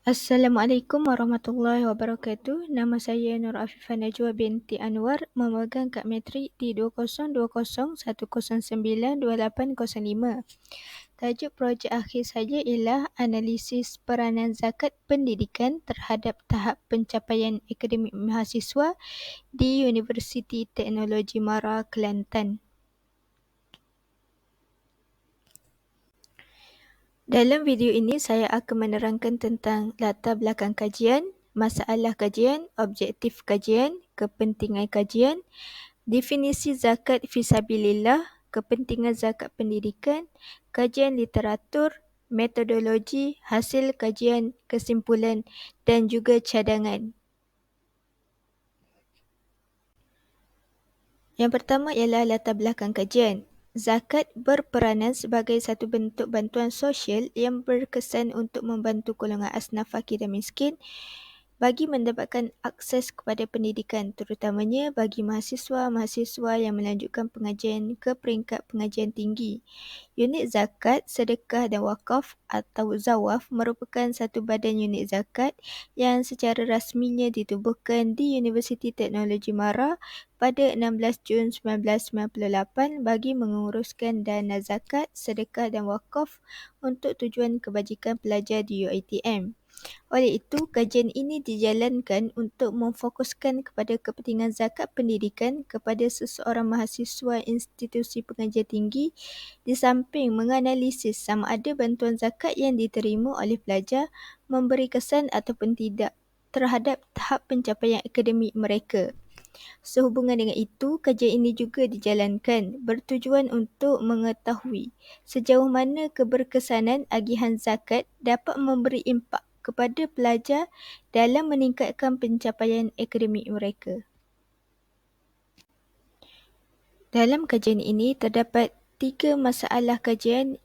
Assalamualaikum warahmatullahi wabarakatuh. Nama saya Nur Afifah Najwa binti Anwar, memegang kad matrik di 2020109805. Tajuk projek akhir saya ialah analisis peranan zakat pendidikan terhadap tahap pencapaian akademik mahasiswa di Universiti Teknologi Mara, Kelantan. Dalam video ini, saya akan menerangkan tentang latar belakang kajian, masalah kajian, objektif kajian, kepentingan kajian, definisi zakat fisabilillah, kepentingan zakat pendidikan, kajian literatur, metodologi, hasil kajian, kesimpulan dan juga cadangan. Yang pertama ialah latar belakang kajian. Zakat berperanan sebagai satu bentuk bantuan sosial yang berkesan untuk membantu golongan asnaf fakir dan miskin bagi mendapatkan akses kepada pendidikan, terutamanya bagi mahasiswa-mahasiswa yang melanjutkan pengajian ke peringkat pengajian tinggi. Unit zakat, sedekah dan wakaf atau zawaf merupakan satu badan unit zakat yang secara rasminya ditubuhkan di Universiti Teknologi Mara pada 16 Jun 1998 bagi menguruskan dana zakat, sedekah dan wakaf untuk tujuan kebajikan pelajar di UiTM. Oleh itu, kajian ini dijalankan untuk memfokuskan kepada kepentingan zakat pendidikan kepada seseorang mahasiswa institusi pengajian tinggi di samping menganalisis sama ada bantuan zakat yang diterima oleh pelajar memberi kesan ataupun tidak terhadap tahap pencapaian akademik mereka. Sehubungan dengan itu, kajian ini juga dijalankan bertujuan untuk mengetahui sejauh mana keberkesanan agihan zakat dapat memberi impak kepada pelajar dalam meningkatkan pencapaian akademik mereka. Dalam kajian ini terdapat 3 masalah kajian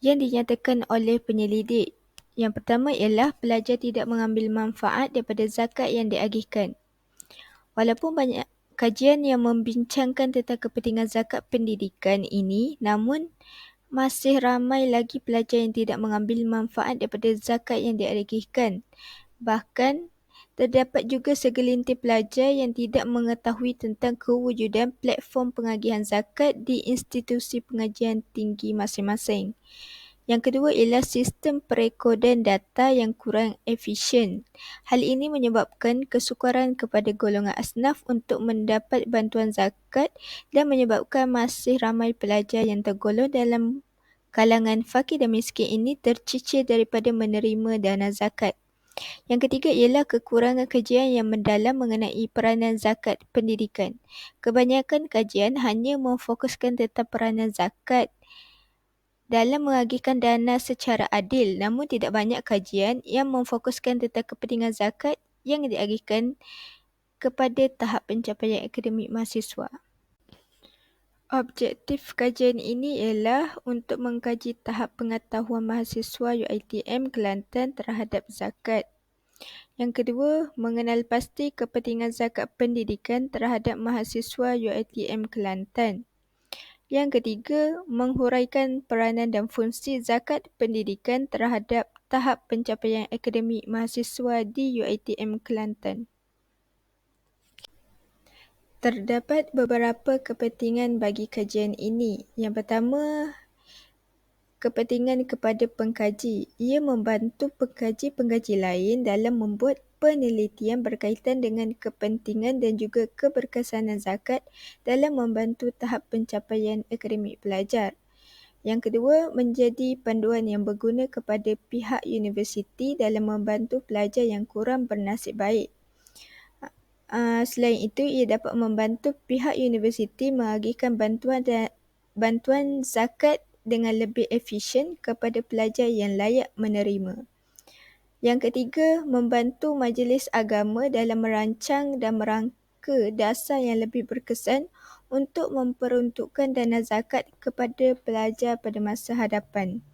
yang dinyatakan oleh penyelidik. Yang pertama ialah pelajar tidak mengambil manfaat daripada zakat yang diagihkan. Walaupun banyak kajian yang membincangkan tentang kepentingan zakat pendidikan ini, namun masih ramai lagi pelajar yang tidak mengambil manfaat daripada zakat yang diagihkan. Bahkan, terdapat juga segelintir pelajar yang tidak mengetahui tentang kewujudan platform pengagihan zakat di institusi pengajian tinggi masing-masing. Yang kedua ialah sistem perekodan data yang kurang efisien. Hal ini menyebabkan kesukaran kepada golongan asnaf untuk mendapat bantuan zakat dan menyebabkan masih ramai pelajar yang tergolong dalam kalangan fakir dan miskin ini tercicir daripada menerima dana zakat. Yang ketiga ialah kekurangan kajian yang mendalam mengenai peranan zakat pendidikan. Kebanyakan kajian hanya memfokuskan tentang peranan zakat dalam mengagihkan dana secara adil, namun tidak banyak kajian yang memfokuskan tentang kepentingan zakat yang diagihkan kepada tahap pencapaian akademik mahasiswa. Objektif kajian ini ialah untuk mengkaji tahap pengetahuan mahasiswa UiTM Kelantan terhadap zakat. Yang kedua, mengenal pasti kepentingan zakat pendidikan terhadap mahasiswa UiTM Kelantan. Yang ketiga, menghuraikan peranan dan fungsi zakat pendidikan terhadap tahap pencapaian akademik mahasiswa di UiTM Kelantan. Terdapat beberapa kepentingan bagi kajian ini. Yang pertama, kepentingan kepada pengkaji. Ia membantu pengkaji-pengkaji lain dalam membuat penelitian berkaitan dengan kepentingan dan juga keberkesanan zakat dalam membantu tahap pencapaian akademik pelajar. Yang kedua, menjadi panduan yang berguna kepada pihak universiti dalam membantu pelajar yang kurang bernasib baik. Selain itu, ia dapat membantu pihak universiti mengagihkan bantuan zakat dengan lebih efisien kepada pelajar yang layak menerima. Yang ketiga, membantu majlis agama dalam merancang dan merangka dasar yang lebih berkesan untuk memperuntukkan dana zakat kepada pelajar pada masa hadapan.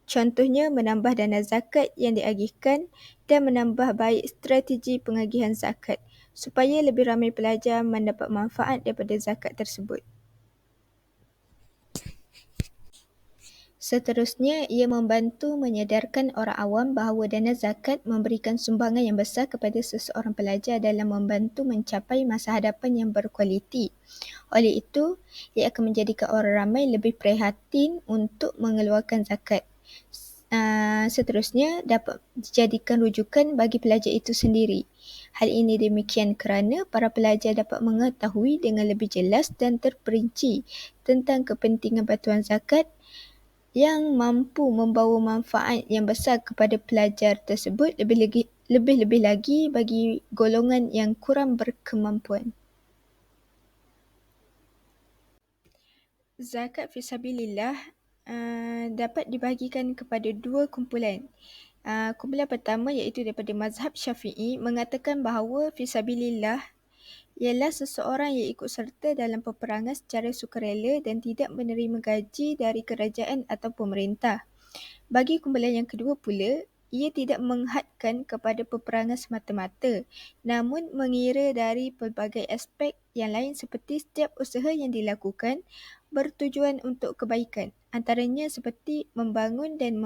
Contohnya, menambah dana zakat yang diagihkan dan menambah baik strategi pengagihan zakat supaya lebih ramai pelajar mendapat manfaat daripada zakat tersebut. Seterusnya, ia membantu menyedarkan orang awam bahawa dana zakat memberikan sumbangan yang besar kepada seseorang pelajar dalam membantu mencapai masa hadapan yang berkualiti. Oleh itu, ia akan menjadikan orang ramai lebih prihatin untuk mengeluarkan zakat. Seterusnya, dapat dijadikan rujukan bagi pelajar itu sendiri. Hal ini demikian kerana para pelajar dapat mengetahui dengan lebih jelas dan terperinci tentang kepentingan bantuan zakat yang mampu membawa manfaat yang besar kepada pelajar tersebut, lebih-lebih lagi bagi golongan yang kurang berkemampuan. Zakat fisabilillah dapat dibahagikan kepada dua kumpulan. Kumpulan pertama iaitu daripada mazhab Syafi'i mengatakan bahawa fisabilillah ialah seseorang yang ikut serta dalam peperangan secara sukarela dan tidak menerima gaji dari kerajaan atau pemerintah. Bagi kumpulan yang kedua pula, ia tidak menghadkan kepada peperangan semata-mata, namun mengira dari pelbagai aspek yang lain seperti setiap usaha yang dilakukan bertujuan untuk kebaikan, antaranya seperti membangun dan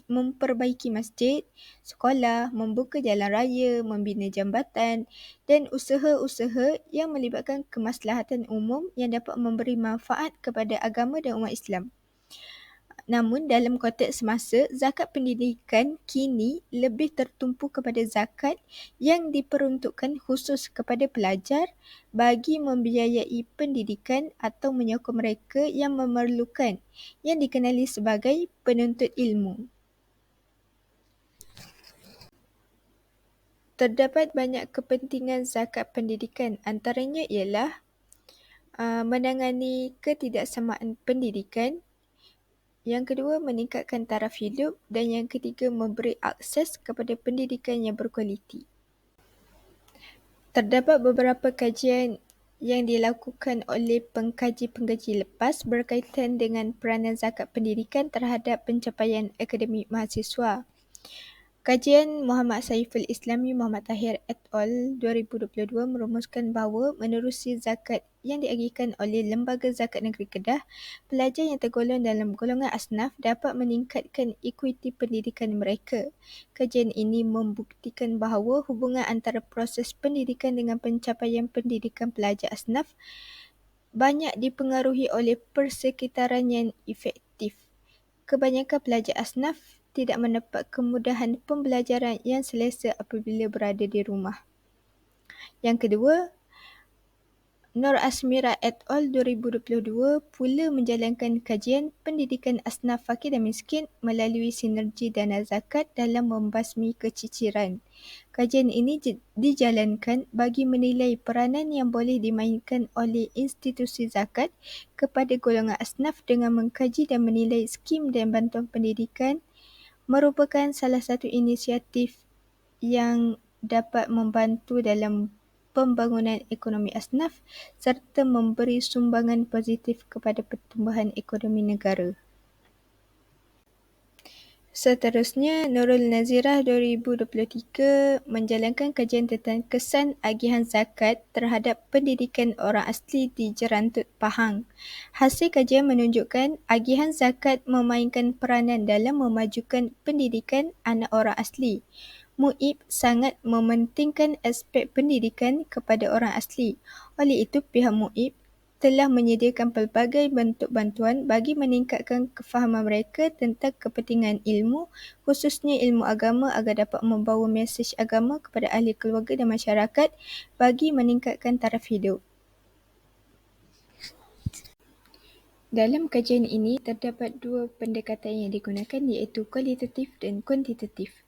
memperbaiki masjid, sekolah, membuka jalan raya, membina jambatan dan usaha-usaha yang melibatkan kemaslahatan umum yang dapat memberi manfaat kepada agama dan umat Islam. Namun dalam konteks semasa, zakat pendidikan kini lebih tertumpu kepada zakat yang diperuntukkan khusus kepada pelajar bagi membiayai pendidikan atau menyokong mereka yang memerlukan, yang dikenali sebagai penuntut ilmu. Terdapat banyak kepentingan zakat pendidikan, antaranya ialah menangani ketidaksamaan pendidikan, yang kedua, meningkatkan taraf hidup dan yang ketiga, memberi akses kepada pendidikan yang berkualiti. Terdapat beberapa kajian yang dilakukan oleh pengkaji-pengkaji lepas berkaitan dengan peranan zakat pendidikan terhadap pencapaian akademik mahasiswa. Kajian Muhammad Saiful Islami Muhammad Tahir et al. 2022 merumuskan bahawa menerusi zakat yang diagihkan oleh Lembaga Zakat Negeri Kedah, pelajar yang tergolong dalam golongan asnaf dapat meningkatkan ekuiti pendidikan mereka. Kajian ini membuktikan bahawa hubungan antara proses pendidikan dengan pencapaian pendidikan pelajar asnaf banyak dipengaruhi oleh persekitaran yang efektif. Kebanyakan pelajar asnaf tidak mendapat kemudahan pembelajaran yang selesa apabila berada di rumah. Yang kedua, Nur Asmira et al. 2022 pula menjalankan kajian pendidikan asnaf fakir dan miskin melalui sinergi dana zakat dalam membasmi keciciran. Kajian ini dijalankan bagi menilai peranan yang boleh dimainkan oleh institusi zakat kepada golongan asnaf dengan mengkaji dan menilai skim dan bantuan pendidikan merupakan salah satu inisiatif yang dapat membantu dalam pembangunan ekonomi asnaf serta memberi sumbangan positif kepada pertumbuhan ekonomi negara. Seterusnya, Nurul Nazirah 2023 menjalankan kajian tentang kesan agihan zakat terhadap pendidikan orang asli di Jerantut Pahang. Hasil kajian menunjukkan agihan zakat memainkan peranan dalam memajukan pendidikan anak orang asli. MUIB sangat mementingkan aspek pendidikan kepada orang asli. Oleh itu, pihak MUIB telah menyediakan pelbagai bentuk bantuan bagi meningkatkan kefahaman mereka tentang kepentingan ilmu, khususnya ilmu agama agar dapat membawa mesej agama kepada ahli keluarga dan masyarakat bagi meningkatkan taraf hidup. Dalam kajian ini, terdapat dua pendekatan yang digunakan iaitu kualitatif dan kuantitatif.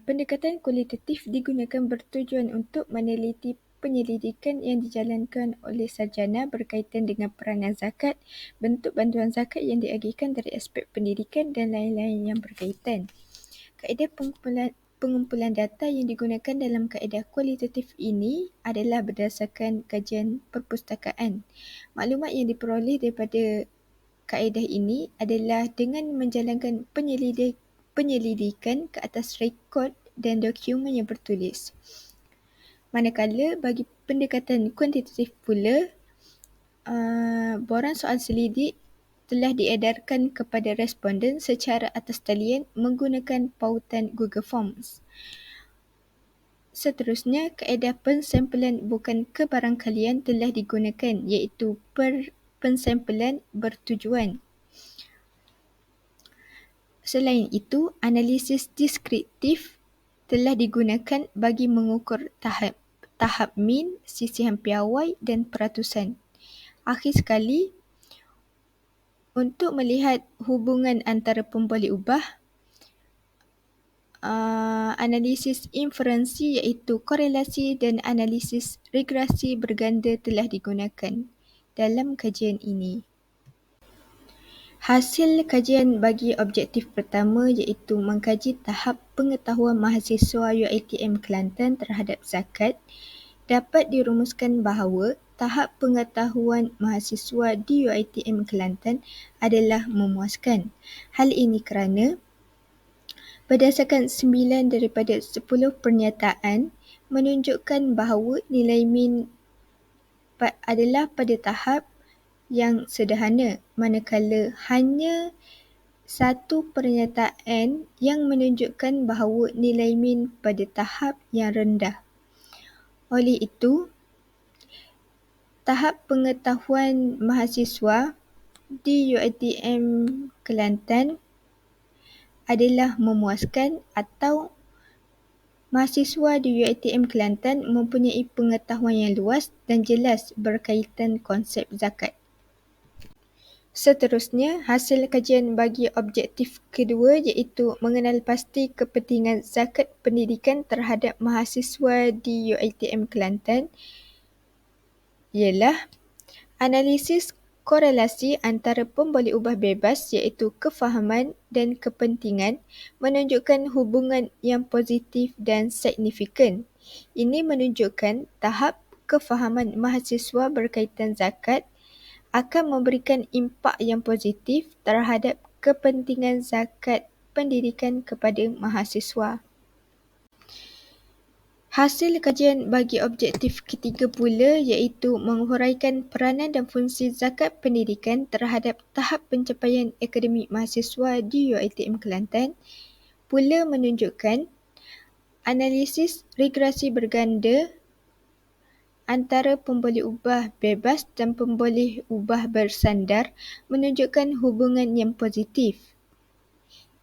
Pendekatan kualitatif digunakan bertujuan untuk meneliti penyelidikan yang dijalankan oleh sarjana berkaitan dengan peranan zakat, bentuk bantuan zakat yang diagihkan dari aspek pendidikan dan lain-lain yang berkaitan. Kaedah pengumpulan data yang digunakan dalam kaedah kualitatif ini adalah berdasarkan kajian perpustakaan. Maklumat yang diperoleh daripada kaedah ini adalah dengan menjalankan penyelidikan ke atas rekod dan dokumen yang bertulis. Manakala bagi pendekatan kuantitatif pula, borang soal selidik telah diedarkan kepada responden secara atas talian menggunakan pautan Google Forms. Seterusnya, kaedah pensampelan bukan kebarangkalian telah digunakan iaitu pensampelan bertujuan. Selain itu, analisis deskriptif telah digunakan bagi mengukur tahap min, sisihan piawai dan peratusan. Akhir sekali, untuk melihat hubungan antara pemboleh ubah, analisis inferensi iaitu korelasi dan analisis regresi berganda telah digunakan dalam kajian ini. Hasil kajian bagi objektif pertama iaitu mengkaji tahap pengetahuan mahasiswa UiTM Kelantan terhadap zakat dapat dirumuskan bahawa tahap pengetahuan mahasiswa di UiTM Kelantan adalah memuaskan. Hal ini kerana berdasarkan 9 daripada 10 pernyataan menunjukkan bahawa nilai min adalah pada tahap yang sederhana, manakala hanya satu pernyataan yang menunjukkan bahawa nilai min pada tahap yang rendah. Oleh itu, tahap pengetahuan mahasiswa di UiTM Kelantan adalah memuaskan atau mahasiswa di UiTM Kelantan mempunyai pengetahuan yang luas dan jelas berkaitan konsep zakat. Seterusnya, hasil kajian bagi objektif kedua iaitu mengenal pasti kepentingan zakat pendidikan terhadap mahasiswa di UiTM Kelantan ialah analisis korelasi antara pemboleh ubah bebas iaitu kefahaman dan kepentingan menunjukkan hubungan yang positif dan signifikan. Ini menunjukkan tahap kefahaman mahasiswa berkaitan zakat akan memberikan impak yang positif terhadap kepentingan zakat pendidikan kepada mahasiswa. Hasil kajian bagi objektif ketiga pula iaitu menghuraikan peranan dan fungsi zakat pendidikan terhadap tahap pencapaian akademik mahasiswa di UiTM Kelantan pula menunjukkan analisis regresi berganda antara pemboleh ubah bebas dan pemboleh ubah bersandar menunjukkan hubungan yang positif.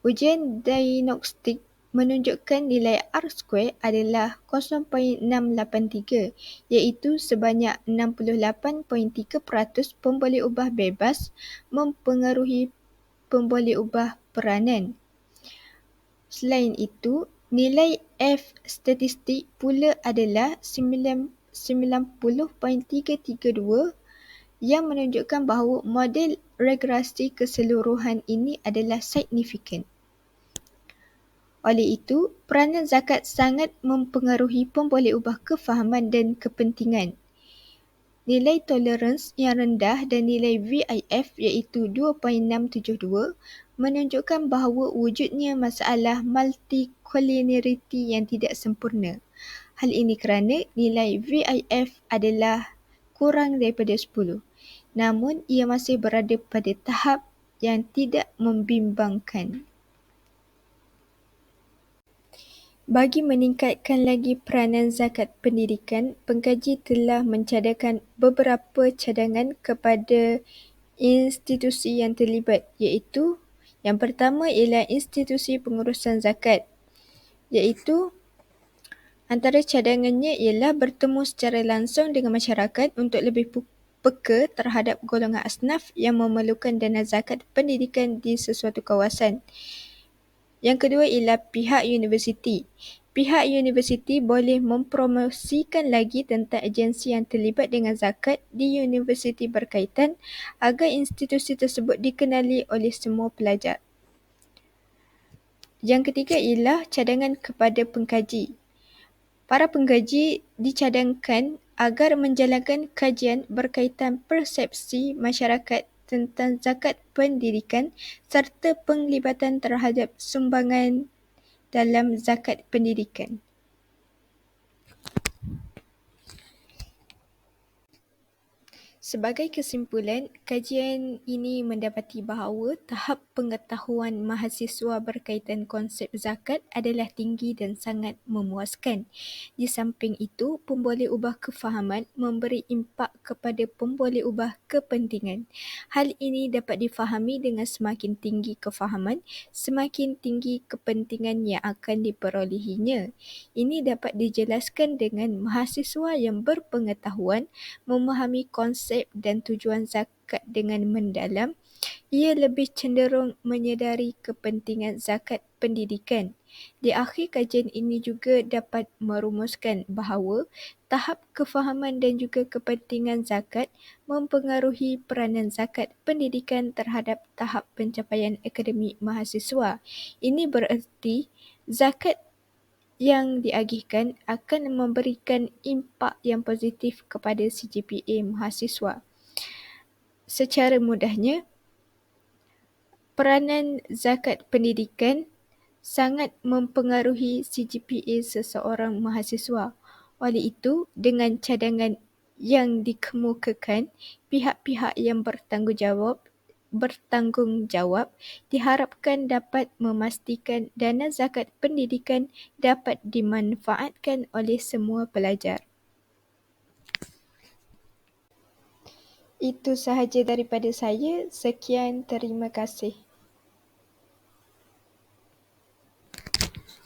Ujian diagnostik menunjukkan nilai R2 adalah 0.683 iaitu sebanyak 68.3% pemboleh ubah bebas mempengaruhi pemboleh ubah peranan. Selain itu, nilai F statistik pula adalah 90.332 yang menunjukkan bahawa model regresi keseluruhan ini adalah signifikan. Oleh itu, peranan zakat sangat mempengaruhi pemboleh ubah kefahaman dan kepentingan. Nilai tolerans yang rendah dan nilai VIF iaitu 2.672 menunjukkan bahawa wujudnya masalah multicollinearity yang tidak sempurna. Hal ini kerana nilai VIF adalah kurang daripada 10. Namun, ia masih berada pada tahap yang tidak membimbangkan. Bagi meningkatkan lagi peranan zakat pendidikan, pengkaji telah mencadangkan beberapa cadangan kepada institusi yang terlibat iaitu yang pertama ialah institusi pengurusan zakat iaitu antara cadangannya ialah bertemu secara langsung dengan masyarakat untuk lebih peka terhadap golongan asnaf yang memerlukan dana zakat pendidikan di sesuatu kawasan. Yang kedua ialah pihak universiti. Pihak universiti boleh mempromosikan lagi tentang agensi yang terlibat dengan zakat di universiti berkaitan agar institusi tersebut dikenali oleh semua pelajar. Yang ketiga ialah cadangan kepada pengkaji. Para pengkaji dicadangkan agar menjalankan kajian berkaitan persepsi masyarakat tentang zakat pendidikan serta penglibatan terhadap sumbangan dalam zakat pendidikan. Sebagai kesimpulan, kajian ini mendapati bahawa tahap pengetahuan mahasiswa berkaitan konsep zakat adalah tinggi dan sangat memuaskan. Di samping itu, pemboleh ubah kefahaman memberi impak kepada pemboleh ubah kepentingan. Hal ini dapat difahami dengan semakin tinggi kefahaman, semakin tinggi kepentingan yang akan diperolehinya. Ini dapat dijelaskan dengan mahasiswa yang berpengetahuan memahami konsep dan tujuan zakat dengan mendalam, ia lebih cenderung menyedari kepentingan zakat pendidikan. Di akhir kajian ini juga dapat merumuskan bahawa tahap kefahaman dan juga kepentingan zakat mempengaruhi peranan zakat pendidikan terhadap tahap pencapaian akademik mahasiswa. Ini bererti zakat yang diagihkan akan memberikan impak yang positif kepada CGPA mahasiswa. Secara mudahnya, peranan zakat pendidikan sangat mempengaruhi CGPA seseorang mahasiswa. Oleh itu, dengan cadangan yang dikemukakan, pihak-pihak yang bertanggungjawab diharapkan dapat memastikan dana zakat pendidikan dapat dimanfaatkan oleh semua pelajar. Itu sahaja daripada saya. Sekian, terima kasih.